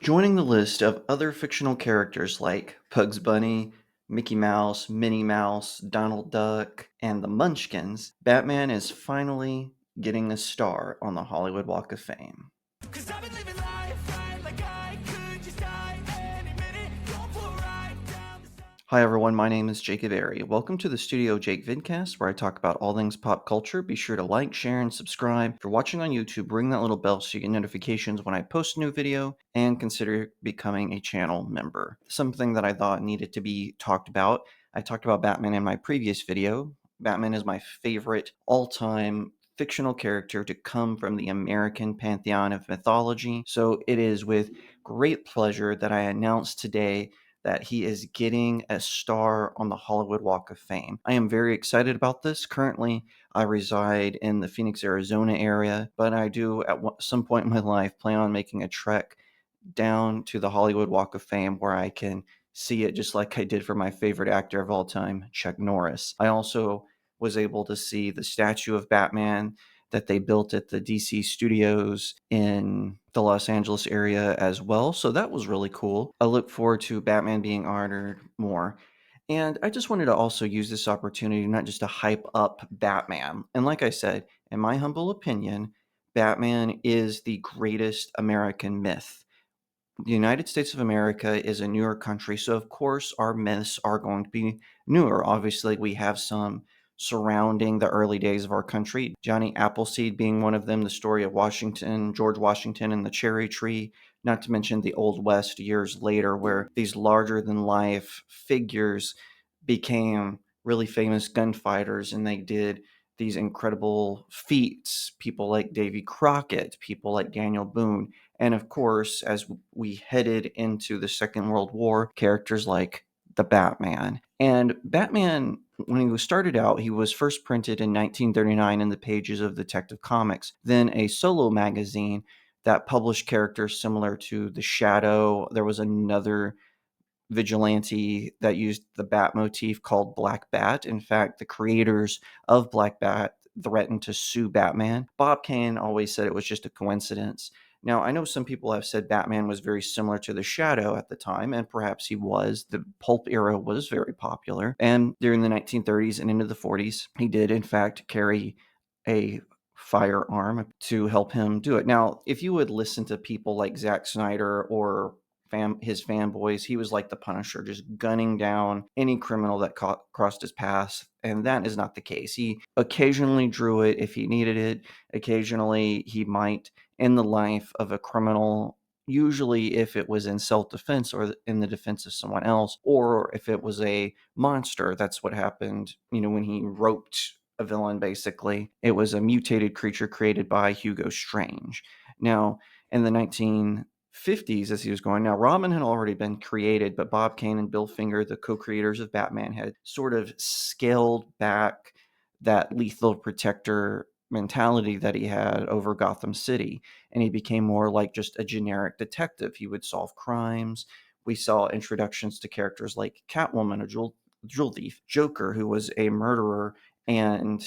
Joining the list of other fictional characters like Bugs Bunny, Mickey Mouse, Minnie Mouse, Donald Duck, and the Munchkins, Batman is finally getting a star on the Hollywood Walk of Fame. 'Cause I've been living life right like I could just die any minute, going for a ride down the side. Hi everyone, my name is Jacob Airy. Welcome to the StudioJake vidcast where I talk about all things pop culture. Be sure to like, share, and subscribe. If you're watching on YouTube, ring that little bell so you get notifications when I post a new video, and consider becoming a channel member. Something that I thought needed to be talked about. I talked about Batman in my previous video. Batman is my favorite all-time fictional character to come from the American pantheon of mythology. So it is with great pleasure that I announce today that he is getting a star on the Hollywood Walk of Fame. I am very excited about this. Currently, I reside in the Phoenix, Arizona area, but I do at some point in my life plan on making a trek down to the Hollywood Walk of Fame where I can see it just like I did for my favorite actor of all time, Chuck Norris. I also was able to see the statue of Batman that they built at the DC studios in the Los Angeles area as well. So that was really cool. I look forward to Batman being honored more. And I just wanted to also use this opportunity not just to hype up Batman. And like I said, in my humble opinion, Batman is the greatest American myth. The United States of America is a newer country, so of course our myths are going to be newer. Obviously, we have some surrounding the early days of our country, Johnny Appleseed being one of them, the story of Washington, George Washington and the cherry tree, not to mention the Old West years later, where these larger than life figures became really famous gunfighters and they did these incredible feats. People like Davy Crockett, people like Daniel Boone. And of course, as we headed into the Second World War, characters like the Batman. And Batman, when he was started out, he was first printed in 1939 in the pages of Detective Comics, then a solo magazine that published characters similar to the Shadow. There was another vigilante that used the bat motif called Black Bat. In fact, the creators of Black Bat threatened to sue Batman. Bob Kane always said it was just a coincidence. Now, I know some people have said Batman was very similar to the Shadow at the time, and perhaps he was. The pulp era was very popular. And during the 1930s and into the 40s, he did, in fact, carry a firearm to help him do it. Now, if you would listen to people like Zack Snyder or his fanboys, he was like the Punisher, just gunning down any criminal that crossed his path, and that is not the case. He occasionally drew it if he needed it. Occasionally, he might end the life of a criminal, usually if it was in self-defense or in the defense of someone else, or if it was a monster. That's what happened, when he roped a villain, basically. It was a mutated creature created by Hugo Strange. Now, in the 1950s, as he was going. Now, Robin had already been created, but Bob Kane and Bill Finger, the co-creators of Batman, had sort of scaled back that lethal protector mentality that he had over Gotham City, and he became more like just a generic detective. He would solve crimes. We saw introductions to characters like Catwoman, a jewel thief, Joker, who was a murderer, and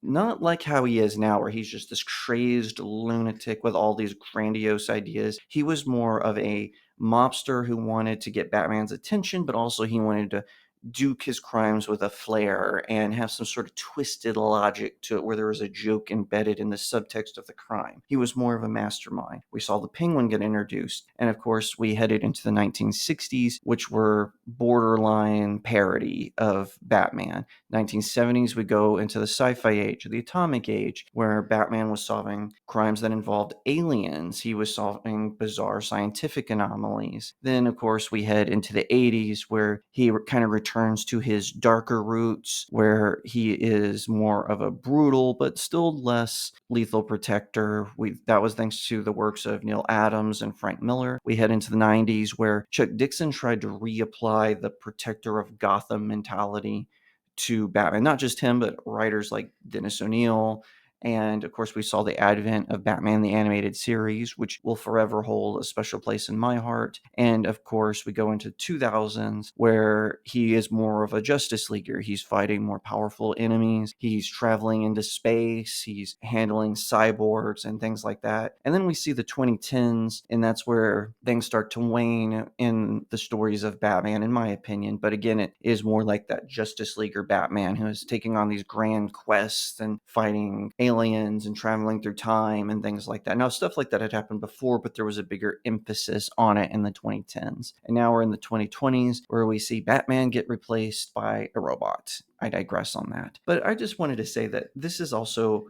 not like how he is now, where he's just this crazed lunatic with all these grandiose ideas. He was more of a mobster who wanted to get Batman's attention, but also he wanted to duke his crimes with a flair and have some sort of twisted logic to it where there was a joke embedded in the subtext of the crime. He was more of a mastermind. We saw the Penguin get introduced, and of course we headed into the 1960s, which were borderline parody of Batman. 1970s, we go into the sci-fi age, the atomic age, where Batman was solving crimes that involved aliens. He was solving bizarre scientific anomalies. Then, of course, we head into the 80s, where he kind of returns to his darker roots, where he is more of a brutal but still less lethal protector. That was thanks to the works of Neil Adams and Frank Miller. We head into the 90s, where Chuck Dixon tried to reapply the protector of Gotham mentality to Batman. Not just him, but writers like Dennis O'Neil And of course, we saw the advent of Batman the Animated Series, which will forever hold a special place in my heart. And of course, we go into 2000s where he is more of a Justice Leaguer. He's fighting more powerful enemies. He's traveling into space. He's handling cyborgs and things like that. And then we see the 2010s, and that's where things start to wane in the stories of Batman, in my opinion. But again, it is more like that Justice Leaguer Batman who is taking on these grand quests and fighting aliens and traveling through time and things like that. Now, stuff like that had happened before, but there was a bigger emphasis on it in the 2010s. And now we're in the 2020s where we see Batman get replaced by a robot. I digress on that. But I just wanted to say that this is also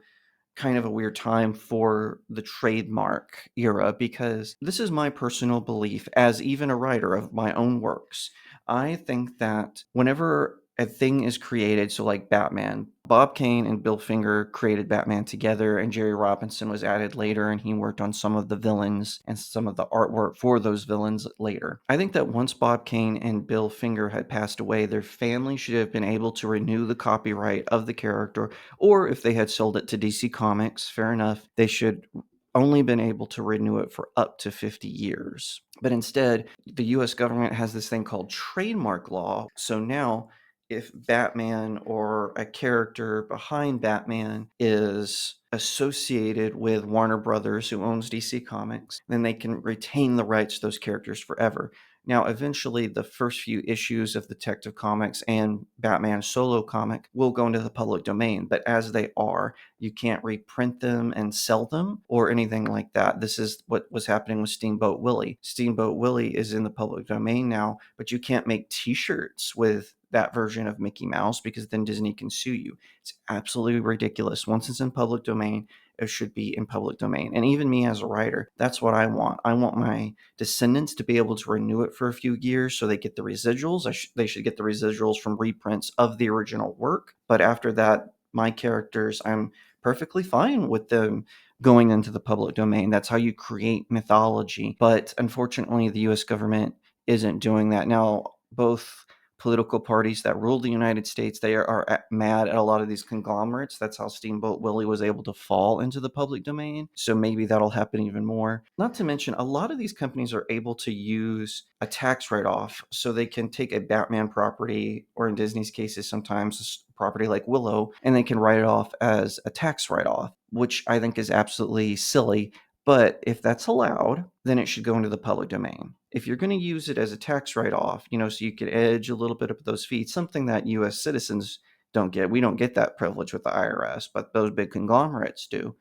kind of a weird time for the trademark era, because this is my personal belief as even a writer of my own works. I think that whenever a thing is created, so like Batman, Bob Kane and Bill Finger created Batman together, and Jerry Robinson was added later, and he worked on some of the villains and some of the artwork for those villains later. I think that once Bob Kane and Bill Finger had passed away, their family should have been able to renew the copyright of the character, or if they had sold it to DC Comics, fair enough, they should only been able to renew it for up to 50 years. But instead, the US government has this thing called trademark law. So now, if Batman or a character behind Batman is associated with Warner Brothers, who owns DC Comics, then they can retain the rights to those characters forever. Now, eventually, the first few issues of Detective Comics and Batman solo comic will go into the public domain, but as they are, you can't reprint them and sell them or anything like that. This is what was happening with Steamboat Willie. Steamboat Willie is in the public domain now, but you can't make t-shirts with that version of Mickey Mouse because then Disney can sue you. It's absolutely ridiculous. Once it's in public domain, it should be in public domain. And even me as a writer, that's what I want. I want my descendants to be able to renew it for a few years so they get the residuals. They should get the residuals from reprints of the original work. But after that, my characters, I'm perfectly fine with them going into the public domain. That's how you create mythology. But unfortunately, the US government isn't doing that. Now, both political parties that rule the United States, they are mad at a lot of these conglomerates. That's how Steamboat Willie was able to fall into the public domain. So maybe that'll happen even more. Not to mention, a lot of these companies are able to use a tax write-off, so they can take a Batman property, or in Disney's cases, sometimes a property like Willow, and they can write it off as a tax write-off, which I think is absolutely silly. But if that's allowed, then it should go into the public domain. If you're going to use it as a tax write-off, so you could edge a little bit of those fees, something that U.S. citizens don't get. We don't get that privilege with the IRS, but those big conglomerates do.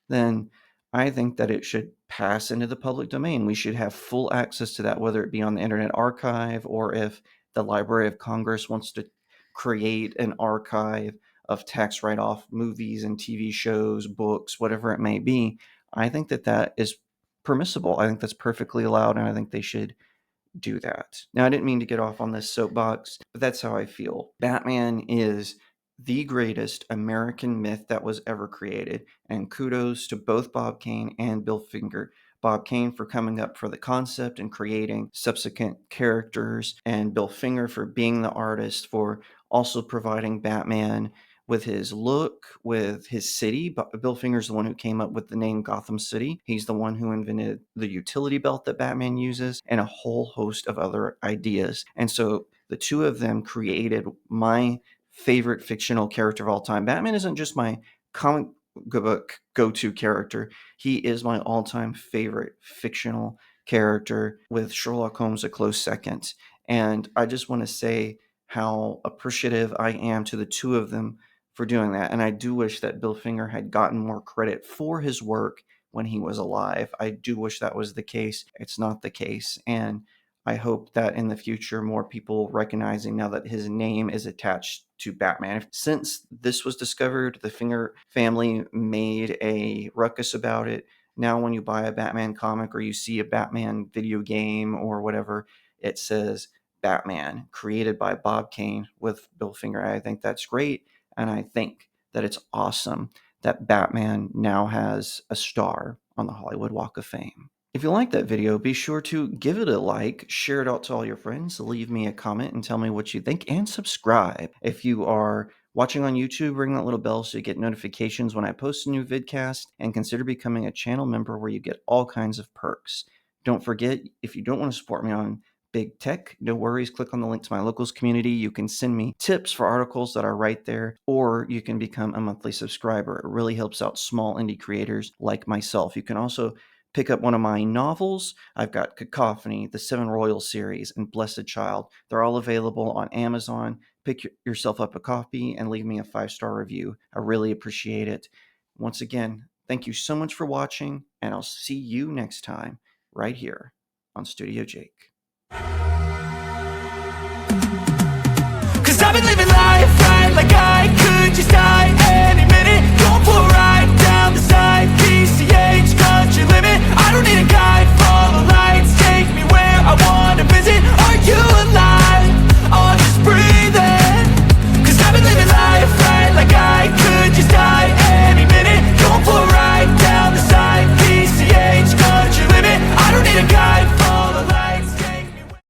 Then I think that it should pass into the public domain. We should have full access to that, whether it be on the Internet Archive or if the Library of Congress wants to create an archive of tax write-off movies and TV shows, books, whatever it may be. I think that that is permissible. I think that's perfectly allowed, and I think they should do that. Now, I didn't mean to get off on this soapbox, but that's how I feel. Batman is the greatest American myth that was ever created, and kudos to both Bob Kane and Bill Finger. Bob Kane for coming up for the concept and creating subsequent characters, and Bill Finger for being the artist, for also providing Batman with his look, with his city. But Bill Finger's the one who came up with the name Gotham City. He's the one who invented the utility belt that Batman uses and a whole host of other ideas. And so the two of them created my favorite fictional character of all time. Batman isn't just my comic book go-to character. He is my all-time favorite fictional character, with Sherlock Holmes a close second. And I just want to say how appreciative I am to the two of them for doing that. And I do wish that Bill Finger had gotten more credit for his work when he was alive. I do wish that was the case. It's not the case. And I hope that in the future, more people recognizing now that his name is attached to Batman. Since this was discovered, the Finger family made a ruckus about it. Now, when you buy a Batman comic or you see a Batman video game or whatever, it says Batman, created by Bob Kane with Bill Finger. I think that's great. And I think that it's awesome that Batman now has a star on the Hollywood Walk of Fame. If you like that video, be sure to give it a like, share it out to all your friends, leave me a comment and tell me what you think, and subscribe if you are Watching on YouTube, ring that little bell so you get notifications when I post a new vidcast, and consider becoming a channel member where you get all kinds of perks. Don't forget, if you don't want to support me on big tech, no worries, click on the link to my locals community. You can send me tips for articles that are right there, or you can become a monthly subscriber. It really helps out small indie creators like myself. You can also pick up one of my novels. I've got Cacophony, the Seven Royal series, and Blessed Child. They're all available on Amazon. Pick yourself up a copy and leave me a 5-star review. I really appreciate it. Once again, thank you so much for watching, and I'll see you next time right here on Studio Jake. Cause I've been living life right like I could just die.